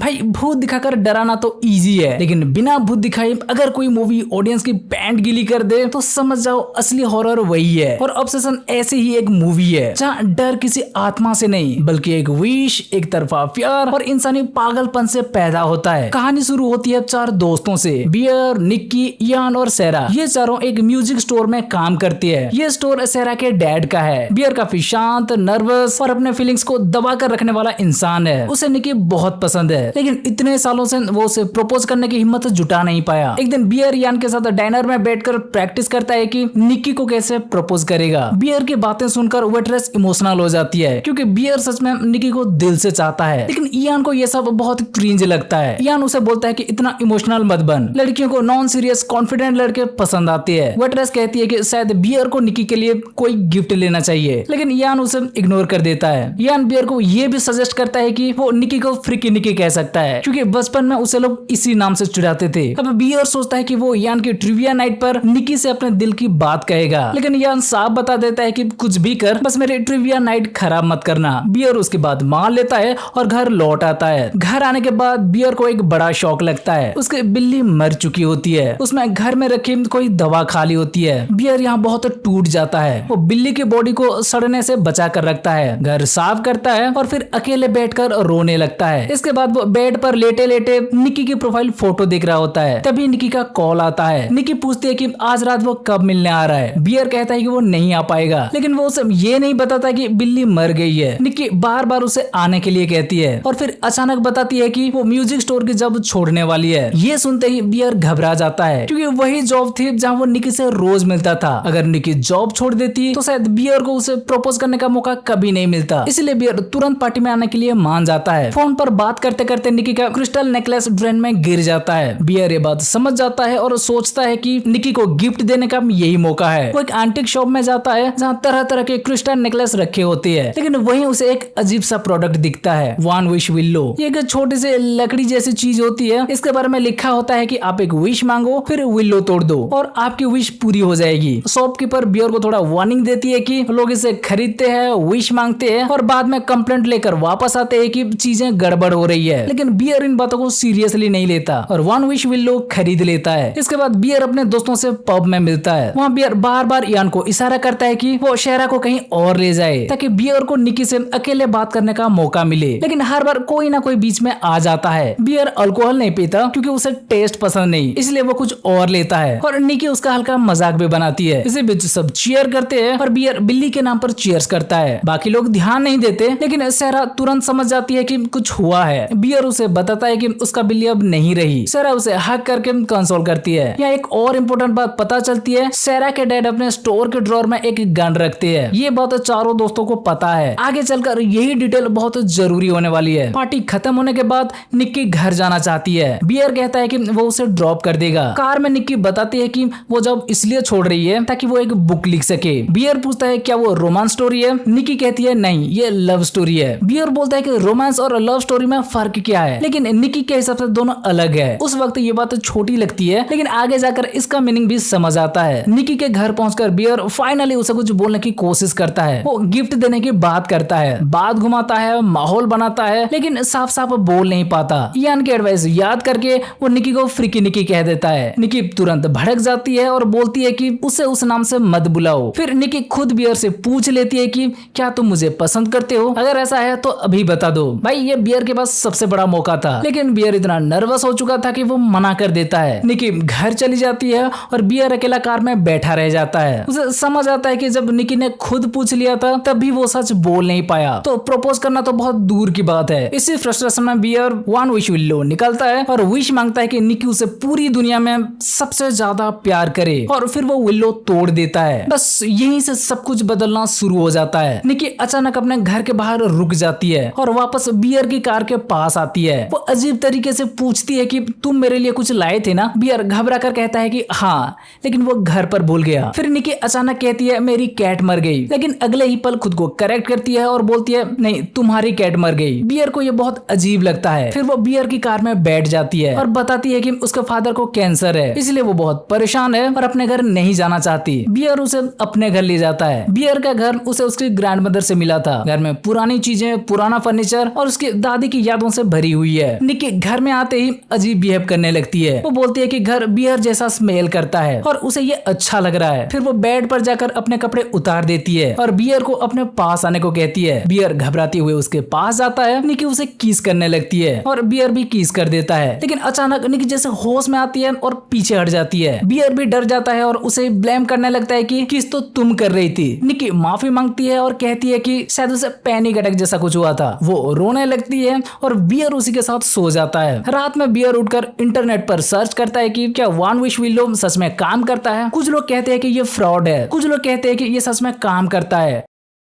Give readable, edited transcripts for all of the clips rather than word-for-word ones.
भाई भूत दिखाकर डराना तो इजी है, लेकिन बिना भूत दिखाए अगर कोई मूवी ऑडियंस की पैंट गीली कर दे तो समझ जाओ असली हॉरर वही है। और ऑब्सेशन ऐसे ही एक मूवी है जहाँ डर किसी आत्मा से नहीं बल्कि एक विश, एक तरफा प्यार और इंसानी पागलपन से पैदा होता है। कहानी शुरू होती है 4 दोस्तों से, बियर, निक्की, इयान और सेरा। ये चारों एक म्यूजिक स्टोर में काम करती है। ये स्टोर सेरा के डैड का है। बियर काफी शांत, नर्वस और अपने फीलिंग्स को दबा कर रखने वाला इंसान है। उसे निक्की बहुत पसंद है, लेकिन इतने सालों से वो उसे प्रपोज करने की हिम्मत जुटा नहीं पाया। एक दिन बियर यान के साथ डाइनर में बैठकर प्रैक्टिस करता है कि निक्की को कैसे प्रपोज करेगा। बियर की बातें सुनकर वेट्रेस इमोशनल हो जाती है क्योंकि बियर सच में निक्की को दिल से चाहता है, लेकिन इयान को यह सब बहुत क्रिंज लगता है। इयान उसे बोलता है कि इतना इमोशनल मत बन, लड़कियों को नॉन सीरियस कॉन्फिडेंट लड़के पसंद आते हैं। वेट्रेस कहती है कि शायद बियर को निक्की के लिए कोई गिफ्ट लेना चाहिए, लेकिन इयान उसे इग्नोर कर देता है। इयान बियर को यह भी सजेस्ट करता है कि वो निक्की को फ्रिकी निक्की कह सकता है क्योंकि बचपन में उसे लोग इसी नाम से चिढ़ाते थे। अब बियर सोचता है कि वो इयान की ट्रिविया नाइट पर निक्की से अपने दिल की बात कहेगा, लेकिन इयान साफ बता देता है कि कुछ भी कर, बस मेरी ट्रिविया नाइट खराब मत करना। बियर उसके बाद मान लेता है और घर लौट आता है। घर आने के बाद बियर को एक बड़ा शौक लगता है। उसकी बिल्ली मर चुकी होती है, उसमें घर में रखी कोई दवा खाली होती है। बियर यहाँ बहुत टूट जाता है। वो बिल्ली की बॉडी को सड़ने से बचा कर रखता है, घर साफ करता है और फिर अकेले बैठकर रोने लगता है। इसके बाद वो बेड पर लेटे लेटे निक्की की प्रोफाइल फोटो देख रहा होता है। तभी निक्की का कॉल आता है। निक्की पूछती है कि आज रात वो कब मिलने आ रहा है। बियर कहता है कि वो नहीं आ पाएगा, लेकिन वो उसे ये नहीं बताता कि बिल्ली मर गई है। निक्की बार बार उसे आने के लिए कहती है और फिर अचानक बताती है कि वो म्यूजिक स्टोर की जॉब छोड़ने वाली है। ये सुनते ही बियर घबरा जाता है क्योंकि वही जॉब थी जहाँ वो निक्की से रोज मिलता था। अगर निक्की जॉब छोड़ देती तो शायद बियर को उसे प्रपोज करने का मौका कभी नहीं मिलता। इसलिए बियर तुरंत पार्टी में आने के लिए मान जाता है। फोन पर बात करते करते निक्की का क्रिस्टल नेकलेस ड्रेन में गिर जाता है। बियर ये बात समझ जाता है और सोचता है कि निक्की को गिफ्ट देने का यही मौका है। वो एक एंटीक शॉप में जाता है जहाँ तरह तरह के क्रिस्टल नेकलेस रखे होते हैं, लेकिन वहीं उसे एक अजीब सा प्रोडक्ट दिखता है, वन विश विल्लो। ये एक छोटी सी लकड़ी जैसी चीज होती है। इसके बारे में लिखा होता है कि आप एक विश मांगो, फिर विल्लो तोड़ दो और आपकी विश पूरी हो जाएगी। शॉपकीपर बियर को थोड़ा वार्निंग देती है कि लोग इसे खरीदते हैं, विश मांगते हैं और बाद में कंप्लेंट लेकर वापस आते हैं कि चीजें गड़बड़ हो रही है, लेकिन बियर इन बातों को सीरियसली नहीं लेता और वन विश विल्लो खरीद लेता है। इसके बाद बियर अपने दोस्तों से पब में मिलता है। वहाँ बियर बार बार इयान को इशारा करता है कि वो शेरा को कहीं और ले जाए ताकि बियर को निक्की से अकेले बात करने का मौका मिले, लेकिन हर बार कोई ना कोई बीच में आ जाता है। बियर अल्कोहल नहीं पीता क्योंकि उसे टेस्ट पसंद नहीं, इसलिए वो कुछ और लेता है और निक्की उसका हल्का मजाक भी बनाती है। इसी बीच सब चीयर करते हैं और बियर बिल्ली के नाम पर चीयर्स करता है। बाकी लोग ध्यान नहीं देते, लेकिन सेरा तुरंत समझ जाती है कि कुछ हुआ है। बियर उसे बताता है कि उसका बिल्ली अब नहीं रही। सेरा उसे हग करके कंसोल करती है। यहाँ एक और इम्पोर्टेंट बात पता चलती है, सेरा के डैड अपने स्टोर के ड्रॉर में एक गन रखते हैं। ये बात चारों दोस्तों को पता है। आगे चलकर यही डिटेल बहुत जरूरी होने वाली है। पार्टी खत्म होने के बाद निक्की घर जाना चाहती है। बियर कहता है कि वो उसे ड्रॉप कर देगा। कार में निक्की बताती है कि वो जॉब इसलिए छोड़ रही है ताकि वो एक बुक लिख सके। बियर पूछता है क्या वो रोमांस स्टोरी है। निक्की कहती है नहीं, ये लव स्टोरी है। बियर बोलता है कि रोमांस और लव स्टोरी में फर्क क्या है, लेकिन निक्की के हिसाब से दोनों अलग है। उस वक्त ये बात छोटी लगती है, लेकिन आगे जाकर इसका मीनिंग भी समझ आता है। निक्की के घर पहुंचकर बियर फाइनली उसे कुछ बोलने की कोशिश करता है। वो गिफ्ट देने की बात करता है, बात घुमाता है, माहौल बनाता है, लेकिन साफ साफ बोल नहीं पाता। इयान की एडवाइस याद करके वो निक्की को फ्रिकी निक्की कह देता है। निक्की तुरंत भड़क जाती है और बोलती है कि उसे उस नाम से मत बुलाओ। फिर निक्की खुद बियर से पूछ लेती है कि क्या तुम मुझे पसंद करते हो, अगर ऐसा है तो अभी बता दो। भाई ये बियर के पास सबसे बड़ा मौका था, लेकिन बियर इतना नर्वस हो चुका था कि वो मना कर देता है। निक्की घर चली जाती है और बियर अकेला कार में बैठा रह जाता है। उसे समझ आता है कि जब निक्की ने खुद पूछ लिया था तब भी वो सच बोल नहीं पाया, तो प्रपोज करना तो बहुत दूर की बात है। इसी फ्रस्ट्रेशन में बियर वन विश विल्लो निकलता है और विश मांगता है कि निक्की उसे पूरी दुनिया में सबसे ज्यादा प्यार करे, और फिर वो विल्लो तोड़ देता है। बस यहीं से सब कुछ बदलना शुरू हो जाता है। निक्की अचानक अपने घर के बाहर रुक जाती है और वापस बियर की कार के पास आती है। वो अजीब तरीके से पूछती है कि तुम मेरे लिए कुछ लाए थे ना। बियर घबरा कर कहता है कि हाँ, लेकिन वो घर पर भूल गया। फिर निक्की अचानक कहती है मेरी कैट मर गई, लेकिन अगले ही पल खुद को करेक्ट करती है और बोलती है नहीं, तुम्हारी कैट मर गई। बियर को ये बहुत अजीब लगता है। फिर वो बियर की कार में बैठ जाती है और बताती है कि उसके फादर को कैंसर है, इसलिए वो बहुत परेशान है और अपने घर नहीं जाना चाहती। बियर उसे अपने घर ले जाता है। बियर का घर उसे उसकी ग्रैंडमदर से मिला था। घर में पुरानी चीजें, पुराना फर्नीचर और उसकी दादी की यादों से भरी हुई है। निकी घर में आते ही अजीब बिहेव करने लगती है। वो बोलती है कि घर बियर जैसा स्मेल करता है और उसे ये अच्छा लग रहा है। फिर वो बेड पर जाकर अपने कपड़े उतार देती है और बियर को अपने पास आने को कहती है। बियर घबराती हुए उसके पास जाता है। निकी उसे किस करने लगती है और बियर भी किस कर देता है, लेकिन अचानक निकी जैसे होश में आती है और पीछे हट जाती है। बियर भी डर जाता है और उसे ब्लेम करने लगता है कि किस तो तुम कर रही थी। निकी माफी मांगती है और कहती है कि शायद उसे पैनिक अटैक जैसा कुछ हुआ था। वो रोने लगती है और बियर उसी के साथ सो जाता है। रात में बियर उठकर इंटरनेट पर सर्च करता है कि क्या वन विश विलो सच में काम करता है। कुछ लोग कहते हैं कि ये फ्रॉड है, कुछ लोग कहते हैं कि ये सच में काम करता है।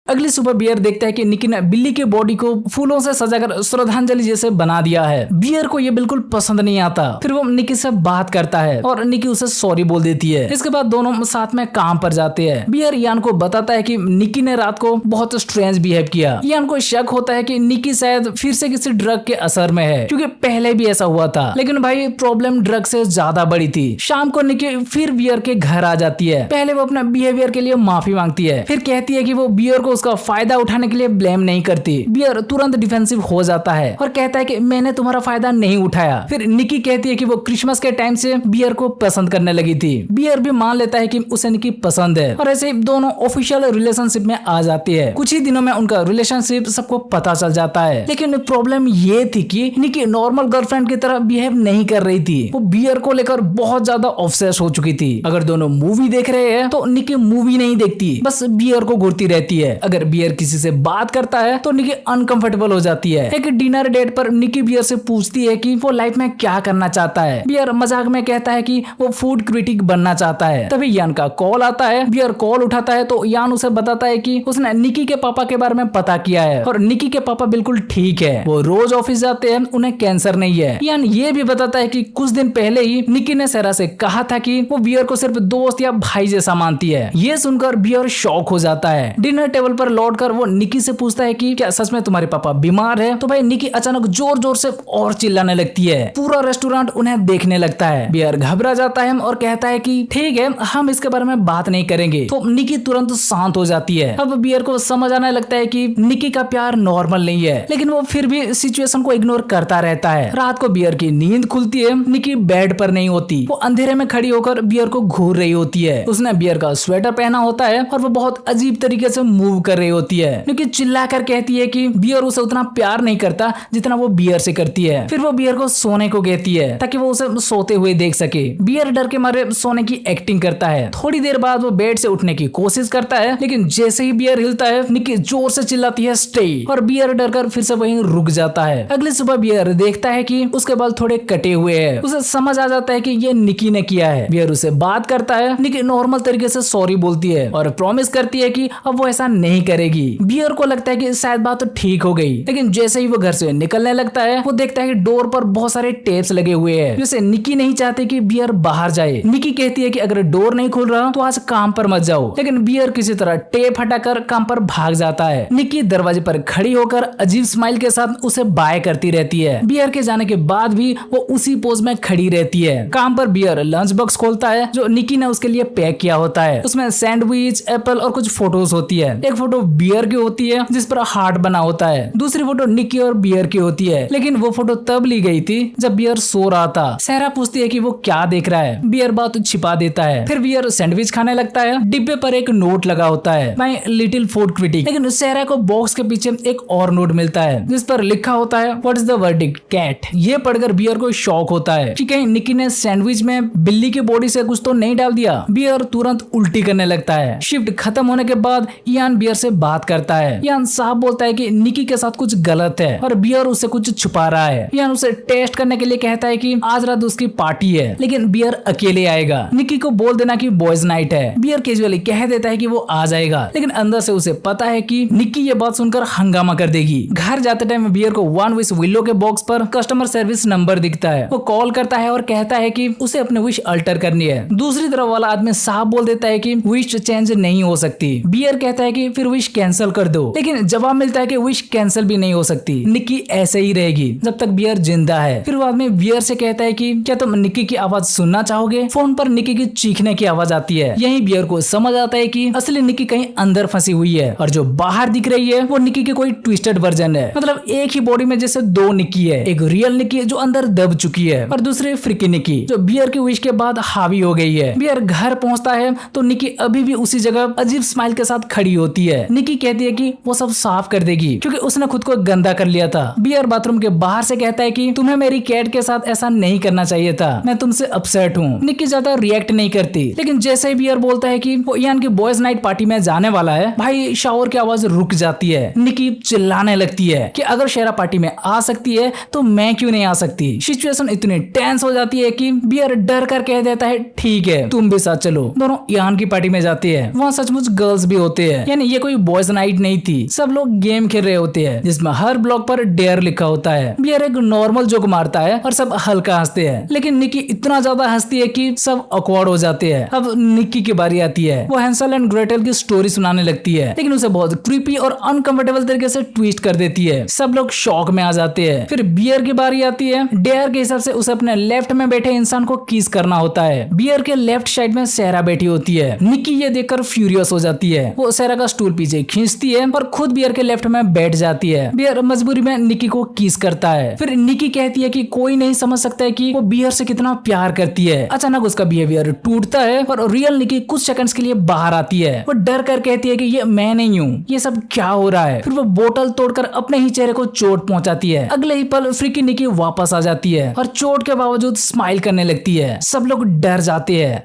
अगली सुबह बियर देखता है कि निकी ने बिल्ली के बॉडी को फूलों से सजाकर श्रद्धांजलि जैसे बना दिया है। बियर को ये बिल्कुल पसंद नहीं आता। फिर वो निकी से बात करता है और निकी उसे सॉरी बोल देती है। इसके बाद दोनों साथ में काम पर जाते हैं। बियर यान को बताता है कि निकी ने रात को बहुत स्ट्रेंज बिहेव किया। यान को शक होता है कि निकी शायद फिर से किसी ड्रग के असर में है, क्योंकि पहले भी ऐसा हुआ था। लेकिन भाई प्रॉब्लम ड्रग से ज्यादा बड़ी थी। शाम को निकी फिर बियर के घर आ जाती है। पहले वो अपने बिहेवियर के लिए माफी मांगती है, फिर कहती है कि वो बियर को उसका फायदा उठाने के लिए ब्लेम नहीं करती। बियर तुरंत डिफेंसिव हो जाता है और कहता है कि मैंने तुम्हारा फायदा नहीं उठाया। फिर निकी कहती है कि वो क्रिसमस के टाइम से बियर को पसंद करने लगी थी। बियर भी मान लेता है कि उसे निकी पसंद है और ऐसे दोनों ऑफिशियल रिलेशनशिप में आ जाती है। कुछ ही दिनों में उनका रिलेशनशिप सबको पता चल जाता है। लेकिन प्रॉब्लम ये थी कि निकी नॉर्मल गर्लफ्रेंड की तरह बिहेव नहीं कर रही थी। वो बियर को लेकर बहुत ज्यादा ऑब्सेस हो चुकी थी। अगर दोनों मूवी देख रहे हैं तो निकी मूवी नहीं देखती, बस बियर को घूरती रहती है। अगर बियर किसी से बात करता है तो निकी अनकंफर्टेबल हो जाती है। एक डिनर डेट पर निकी बियर से पूछती है कि वो लाइफ में क्या करना चाहता है। बियर मजाक में कहता है कि वो फूड क्रिटिक बनना चाहता है। तभी यान का कॉल आता है। बियर कॉल उठाता है तो यान उसे बताता है कि उसने निकी के पापा के बारे में पता किया है और निकी के पापा बिल्कुल ठीक है। वो रोज ऑफिस जाते हैं, उन्हें कैंसर नहीं है। यान ये भी बताता है कि कुछ दिन पहले ही निकी ने सारा से कहा था कि वो बियर को सिर्फ दोस्त या भाई जैसा मानती है। ये सुनकर बियर शॉक हो जाता है। डिनर टेबल पर लौटकर वो निकी से पूछता है कि क्या सच में तुम्हारे पापा बीमार है। तो भाई निकी अचानक जोर जोर से और चिल्लाने लगती है। पूरा रेस्टोरेंट उन्हें देखने लगता है। बियर घबरा जाता है और कहता है कि ठीक है, हम इसके बारे में बात नहीं करेंगे। तो निकी तुरंत शांत हो जाती है। अब बियर को समझ आने लगता है कि निकी का प्यार नॉर्मल नहीं है, लेकिन वो फिर भी सिचुएशन को इग्नोर करता रहता है। रात को बियर की नींद खुलती है। निकी बेड पर नहीं होती, वो अंधेरे में खड़ी होकर बियर को घूर रही होती है। उसने बियर का स्वेटर पहना होता है और वो बहुत अजीब तरीके से मूव कर रही होती है। निकी चिल्लाकर कहती है कि बियर उसे उतना प्यार नहीं करता जितना वो बियर से करती है। फिर वो बियर को सोने को कहती है ताकि वो उसे सोते हुए देख सके। बियर डर के मारे सोने की एक्टिंग करता है। थोड़ी देर बाद वो बेड से उठने की कोशिश करता है, लेकिन जैसे ही बियर हिलता है निकी जोर से चिल्लाती है स्टे, और बियर डरकर फिर से वहीं रुक जाता है। अगली सुबह बियर देखता है कि उसके बाल थोड़े कटे हुए हैं। उसे समझ आ जाता है कि ये निकी ने किया है। बियर उसे बात करता है। निकी नॉर्मल तरीके से सॉरी बोलती है और प्रॉमिस करती है कि अब वो ऐसा नहीं करेगी। बियर को लगता है कि शायद बात तो ठीक हो गई, लेकिन जैसे ही वो घर से निकलने लगता है वो देखता है कि डोर पर बहुत सारे टेप्स लगे हुए हैं, जिससे निकी नहीं चाहती कि बियर बाहर जाए। निकी कहती है कि अगर डोर नहीं खुल रहा तो आज काम पर मत जाओ, लेकिन बियर किसी तरह टेप हटाकर काम पर भाग जाता है। निकी दरवाजे पर खड़ी होकर अजीब स्माइल के साथ उसे बाय करती रहती है। बियर के जाने के बाद भी वो उसी पोज में खड़ी रहती है। काम पर बियर लंच बॉक्स खोलता है जो निकी ने उसके लिए पैक किया होता है। उसमें सैंडविच, एप्पल और कुछ फोटोज होती है। एक फोटो बियर की होती है जिस पर हार्ट बना होता है। दूसरी फोटो निकी और बियर की होती है, लेकिन वो फोटो तब ली गई थी जब बियर सो रहा था। सहरा पूछती है कि वो क्या देख रहा है। बियर बात छिपा देता है। फिर बियर सैंडविच खाने लगता है। डिब्बे पर एक नोट लगा होता है, माय लिटिल फूड क्रिटिक, लेकिन सहरा को बॉक्स के पीछे एक और नोट मिलता है जिस पर लिखा होता है what is the verdict cat. ये पढ़कर बियर को शॉक होता है कि कहीं निकी ने सैंडविच में बिल्ली की बॉडी से कुछ तो नहीं डाल दिया। बियर तुरंत उल्टी करने लगता है। शिफ्ट खत्म होने के बाद यान बियर से बात करता है। यान साहब बोलता है कि निकी के साथ कुछ गलत है और बियर उससे कुछ छुपा रहा है। यान उसे टेस्ट करने के लिए कहता है कि आज रात उसकी पार्टी है, लेकिन बियर अकेले आएगा। निकी को बोल देना कि बॉयज नाइट है। बियर कैजुअली कह देता है कि वो आ जाएगा, लेकिन अंदर से उसे पता है कि निकी ये बात सुनकर हंगामा कर देगी। घर जाते टाइम बियर को वन विश विलो के बॉक्स पर कस्टमर सर्विस नंबर दिखता है। वो कॉल करता है और कहता है कि उसे अपने विश अल्टर करनी है। दूसरी तरफ वाला आदमी साहब बोल देता है कि विश चेंज नहीं हो सकती। बियर कहता है कि फिर विश कैंसिल कर दो। लेकिन जवाब मिलता है कि विश कैंसिल भी नहीं हो सकती, निक्की ऐसे ही रहेगी जब तक बियर जिंदा है। फिर बाद में बियर से कहता है कि क्या तुम निक्की की आवाज सुनना चाहोगे। फोन पर निक्की की चीखने की आवाज आती है। यही बियर को समझ आता है कि असली निक्की कहीं अंदर फंसी हुई है और जो बाहर दिख रही है वो निक्की की कोई ट्विस्टेड वर्जन है। मतलब एक ही बॉडी में जैसे दो निक्की है, एक रियल निक्की जो अंदर दब चुकी है और दूसरी फ्रिकी निक्की जो बियर की विश के बाद हावी हो गई है। बियर घर पहुंचता है तो निक्की अभी भी उसी जगह अजीब स्माइल के साथ खड़ी होती है। निक्की कहती है कि वो सब साफ कर देगी क्योंकि उसने खुद को गंदा कर लिया था। बियर बाथरूम के बाहर से कहता है कि तुम्हें मेरी कैट के साथ ऐसा नहीं करना चाहिए था, मैं तुमसे अपसेट हूँ। निक्की ज्यादा रिएक्ट नहीं करती, लेकिन जैसे ही बियर बोलता है कि वो इयान की बॉयज नाइट पार्टी में जाने वाला है, भाई शावर की आवाज रुक जाती है। निक्की चिल्लाने लगती है कि अगर शेरा पार्टी में आ सकती है तो मैं क्यों नहीं आ सकती। सिचुएशन इतनी टेंस हो जाती है कि बियर डर कर कह देता है ठीक है तुम भी साथ चलो। दोनों इयान की पार्टी में जाते हैं। वहाँ सचमुच गर्ल्स भी होते हैं, यानी ये कोई बॉयज नाइट नहीं थी। सब लोग गेम खेल रहे होते हैं जिसमें हर ब्लॉक पर डेयर लिखा होता है। बियर एक नॉर्मल जोक मारता है और सब हल्का हंसते हैं, लेकिन निक्की इतना ज्यादा हंसती है कि सब ऑकवर्ड हो जाते हैं। अब निक्की की बारी आती है। वो हैंसल एंड ग्रेटल की स्टोरी सुनाने लगती है, लेकिन उसे बहुत क्रीपी और अनकंफर्टेबल तरीके से ट्विस्ट कर देती है। सब लोग शॉक में आ जाते हैं। फिर बियर की बारी आती है। डेयर के हिसाब से उसे अपने लेफ्ट में बैठे इंसान को किस करना होता है। बियर के लेफ्ट साइड में सेरा बैठी होती है। निक्की ये देखकर फ्यूरियस हो जाती है। वो सेरा का स्टूल पीछे खींचती है और खुद बियर के लेफ्ट में बैठ जाती है। बियर मजबूरी में निक्की को किस करता है। फिर निक्की कहती है कि कोई नहीं समझ सकता है कि वो बियर से कितना प्यार करती है। अचानक उसका बिहेवियर टूटता है और रियल निक्की कुछ सेकंड्स के लिए बाहर आती है। वो डर कर कहती है कि ये मैं नहीं हूँ, ये सब क्या हो रहा है। फिर वो बोतल तोड़कर अपने ही चेहरे को चोट पहुंचाती है। अगले ही पल फ्रिकी निक्की वापस आ जाती है और चोट के बावजूद स्माइल करने लगती है। सब लोग डर जाते हैं।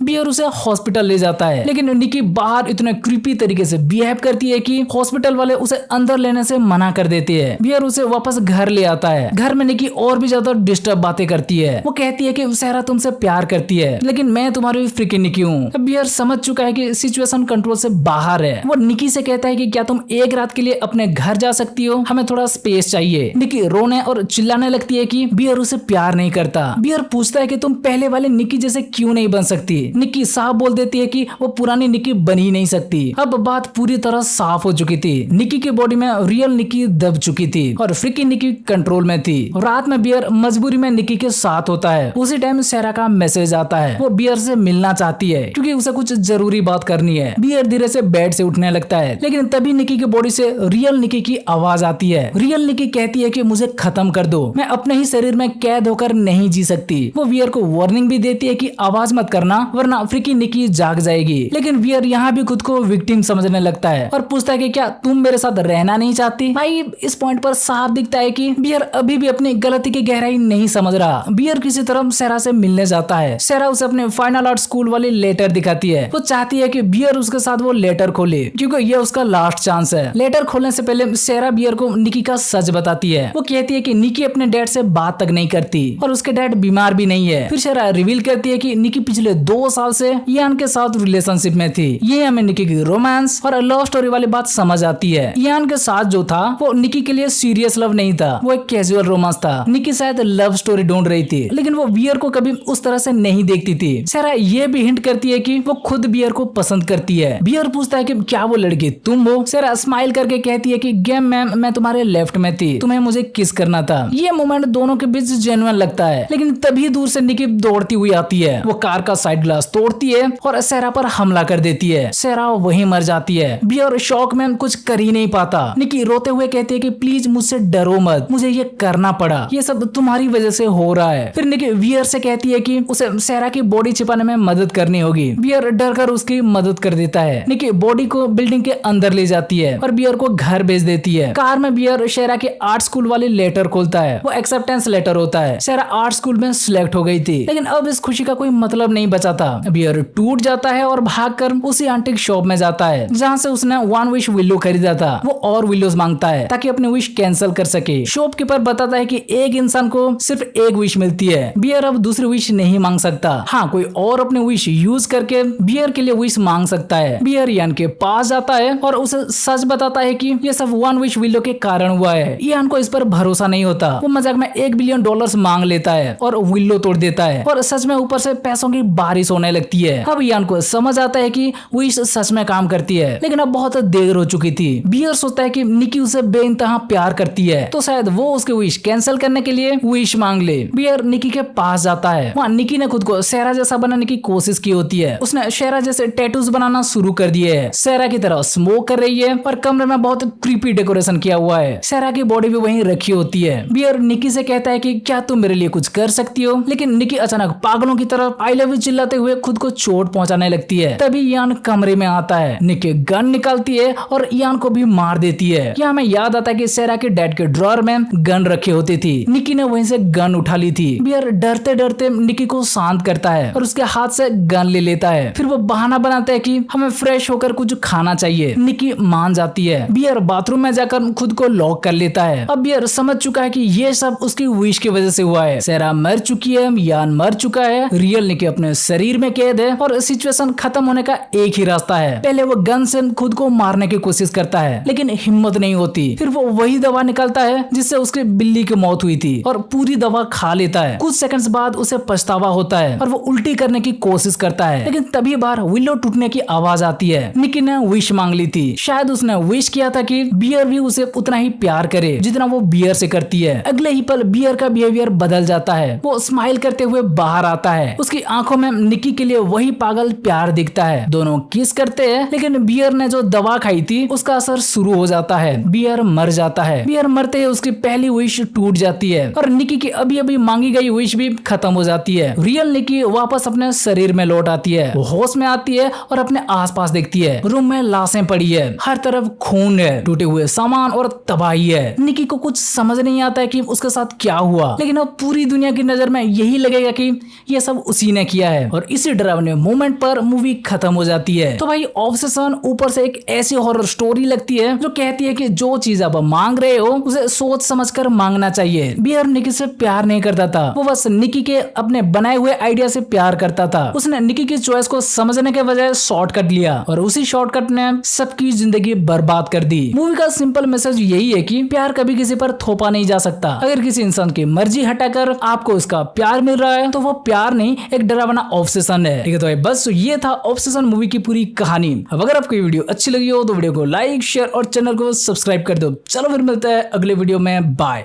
बियर उसे हॉस्पिटल ले जाता है, लेकिन निक्की बाहर इतने क्रीपी तरीके से बिहेव करती है कि हॉस्पिटल वाले उसे अंदर लेने से मना कर देते हैं। बियर उसे वापस घर ले आता है। घर में निक्की और भी ज्यादा डिस्टर्ब बातें करती है। वो कहती है कि सहरा तुमसे प्यार करती है, लेकिन मैं तुम्हारी फ्रिकी निक्की हूँ। बियर समझ चुका है कि सिचुएशन कंट्रोल से बाहर है। वो निक्की से कहता है कि क्या तुम एक रात के लिए अपने घर जा सकती हो, हमें थोड़ा स्पेस चाहिए। निक्की रोने और चिल्लाने लगती है कि बियर उसे प्यार नहीं करता। बियर पूछता है कि तुम पहले वाले निक्की जैसे क्यों नहीं बन सकती। निक्की साफ बोल देती है कि वो पुरानी निक्की बन ही नहीं सकती। अब बात पूरी तरह साफ हो चुकी थी। निक्की की बॉडी में रियल निक्की दब चुकी थी और फ्रिकी निक्की कंट्रोल में थी। रात में बियर मजबूरी में निक्की के साथ होता है। उसी टाइम सेरा का मैसेज आता है। वो बियर से मिलना चाहती है क्योंकि उसे कुछ जरूरी बात करनी है। बियर धीरे से बेड से उठने लगता है, लेकिन तभी निक्की की बॉडी से रियल निक्की की आवाज आती है। रियल निक्की कहती है कि मुझे खत्म कर दो, मैं अपने ही शरीर में कैद होकर नहीं जी सकती। वो बियर को वार्निंग भी देती है कि आवाज मत करना वरना फ्रिकी निक्की जाग जाएगी। लेकिन बियर यहाँ भी खुद को विक्टिम समझने लगता है और पूछता है कि क्या तुम मेरे साथ रहना नहीं चाहती। भाई इस पॉइंट पर साफ दिखता है कि बियर अभी भी अपनी गलती की गहराई नहीं समझ रहा। बियर किसी तरह सेरा से मिलने जाता है। सेरा उसे अपने फाइनल आर्ट स्कूल वाली लेटर दिखाती है। वो चाहती है कि बियर उसके साथ वो लेटर खोले क्योंकि ये उसका लास्ट चांस है। लेटर खोलने से पहले सेरा बियर को निक्की का सच बताती है। वो कहती है कि निक्की अपने डैड से बात तक नहीं करती और उसके डैड बीमार भी नहीं है। फिर सेरा रिवील करती है कि निक्की पिछले 2 साल से इयान के साथ रिलेशनशिप में थी। ये हमें निक्की की रोमांस और लव स्टोरी वाली बात समझ आती है। इयान के साथ जो था वो निक्की के लिए सीरियस लव नहीं था, वो एक कैजुअल रोमांस था। निक्की शायद लव स्टोरी ढूंढ रही थी, लेकिन वो बियर को कभी उस तरह से नहीं देखती थी। सेरा ये भी हिंट करती है कि वो खुद बियर को पसंद करती है। बियर पूछता है कि क्या वो लड़की तुम हो। सेरा स्माइल करके कहती है कि गेम मैम मैं तुम्हारे लेफ्ट में थी, तुम्हें मुझे किस करना था। ये मोमेंट दोनों के बीच जेन्युइन लगता है, लेकिन तभी दूर से निक्की दौड़ती हुई आती है। वो कार का साइड ग्लास तोड़ती है और सेरा पर हमला कर देती है। सेरा वहीं मर जाती है। बियर शॉक में कुछ कर ही नहीं पाता। निक्की रोते हुए कहती है कि प्लीज मुझसे डरो मत, मुझे ये करना पड़ा, ये सब तुम्हारी वजह से हो रहा है। फिर निक्की बियर से कहती है कि उसे सेरा की बॉडी छिपाने में मदद करनी होगी। बियर डर कर उसकी मदद कर देता है। निक्की बॉडी को बिल्डिंग के अंदर ले जाती है और बियर को घर भेज देती है। कार में बियर सेरा के आर्ट स्कूल वाली लेटर खोलता है। वो एक्सेप्टेंस लेटर होता है। सेरा आर्ट स्कूल में सिलेक्ट हो गई थी, लेकिन अब इस खुशी का कोई मतलब नहीं बचा था। बियर टूट जाता है और भागकर उसी आंटिक शॉप में जाता है जहाँ से उसने 1 विश विलो खरीदा था। वो और विलोज मांगता है ताकि अपनी विश कैंसिल कर सके। शॉपकीपर बताता है कि एक इंसान को सिर्फ एक विश मिलती है। बियर अब दूसरी विश नहीं मांग सकता। हाँ, कोई और अपनी विश यूज करके बियर के लिए विश मांग सकता है। बियर इयान के पास जाता है और उसे सच बताता है कि ये सब 1 विश विलो के कारण हुआ है। इयान को इस पर भरोसा नहीं होता। वो मजाक में $1 बिलियन मांग लेता है और विलो तोड़ देता है और सच में ऊपर से पैसों की बारिश होने लगती है। अब यान को समझ आता है कि विश सच में काम करती है, लेकिन अब बहुत देर हो चुकी थी। बियर सोचता है कि निकी उसे बेइंतहा प्यार करती है, तो शायद वो उसके विश कैंसिल करने के लिए विश मांग ले। बियर निकी के पास जाता है। वहाँ निकी ने खुद को सेरा जैसा बनाने की कोशिश की होती है। उसने शेरा जैसे टैटूज बनाना शुरू कर दिए है। सेरा की तरह स्मोक कर रही है और कमरे में बहुत क्रीपी डेकोरेशन किया हुआ है। सेरा की बॉडी भी वहीं रखी होती है। बियर निकी से कहता है कि क्या तुम मेरे लिए कुछ कर सकती हो, लेकिन निकी अचानक पागलों की तरह आई लव यू चिल्लाते हुए खुद को चोट पहुंचाने लगती है। तभी यान कमरे में आता है। निकी गन निकालती है और यान को भी मार देती है। यहाँ हमें याद आता है कि सेरा के डैड के ड्रॉअर में गन रखी होती थी। निकी ने वहीं से गन उठा ली थी। बियर डरते डरते निकी को शांत करता है और उसके हाथ से गन ले लेता है। फिर वो बहाना बनाता है कि हमें फ्रेश होकर कुछ खाना चाहिए। निकी मान जाती है। बियर बाथरूम में जाकर खुद को लॉक कर लेता है। अब बियर समझ चुका है कि ये सब उसकी विश की वजह से हुआ है। सेरा मर चुकी है, यान मर चुका है, रियल निकी अपने शरीर में कैद है और सिचुएशन खत्म होने का एक ही रास्ता है। पहले वो गन से खुद को मारने की कोशिश करता है, लेकिन हिम्मत नहीं होती। फिर वो वही दवा निकालता है जिससे उसके बिल्ली की मौत हुई थी और पूरी दवा खा लेता है। कुछ सेकंड्स बाद उसे पछतावा होता है और वो उल्टी करने की कोशिश करता है, लेकिन तभी बाहर विंडो टूटने की आवाज आती है। निकी ने विश मांग ली थी। शायद उसने विश किया था कि बियर भी उसे उतना ही प्यार करे जितना वो बियर से करती है। अगले ही पल बियर का बिहेवियर बदल जाता है। वो स्माइल करते हुए बाहर आता है। उसकी आंखों में निकी के लिए वही पागल प्यार दिखता है। दोनों किस करते हैं, लेकिन बियर ने जो दवा खाई थी उसका असर शुरू हो जाता है। बियर मर जाता है। बियर मरते ही उसकी पहली विश टूट जाती है और निकी की अभी अभी मांगी गई विश भी खत्म हो जाती है। रियल निकी वापस अपने शरीर में लौट आती है। वो होश में आती है और अपने आसपास देखती है। रूम में लाशें पड़ी है, हर तरफ खून है, टूटे हुए सामान और तबाही है। निकी को कुछ समझ नहीं आता है कि उसके साथ क्या हुआ, लेकिन अब पूरी दुनिया की नजर में यही लगेगा कि ये सब उसी ने किया है और इसी डरावने मोमेंट पर मूवी खत्म हो जाती है। तो भाई ऑब्सेशन ऊपर से एक ऐसी हॉरर स्टोरी लगती है जो कहती है कि जो चीज आप मांग रहे हो उसे सोच समझकर मांगना चाहिए। बियर निकी से प्यार नहीं करता था, वो बस निकी के अपने बनाए हुए आइडिया से प्यार करता था। उसने निकी की चॉइस को समझने के बजाय शॉर्टकट लिया और उसी शॉर्टकट ने सबकी जिंदगी बर्बाद कर दी। मूवी का सिंपल मैसेज यही है कि प्यार कभी किसी पर थोपा नहीं जा सकता। अगर किसी इंसान की मर्जी हटाकर आपको उसका प्यार मिल रहा है तो वो प्यार नहीं, एक डरावना ऑब्सेशन है। ठीक है, तो बस ये था ऑब्सेशन मूवी की पूरी कहानी। अब अगर आपको ये वीडियो अच्छी लगी हो तो वीडियो को लाइक, शेयर और चैनल को सब्सक्राइब कर दो। चलो फिर मिलते हैं अगले वीडियो में। बाय।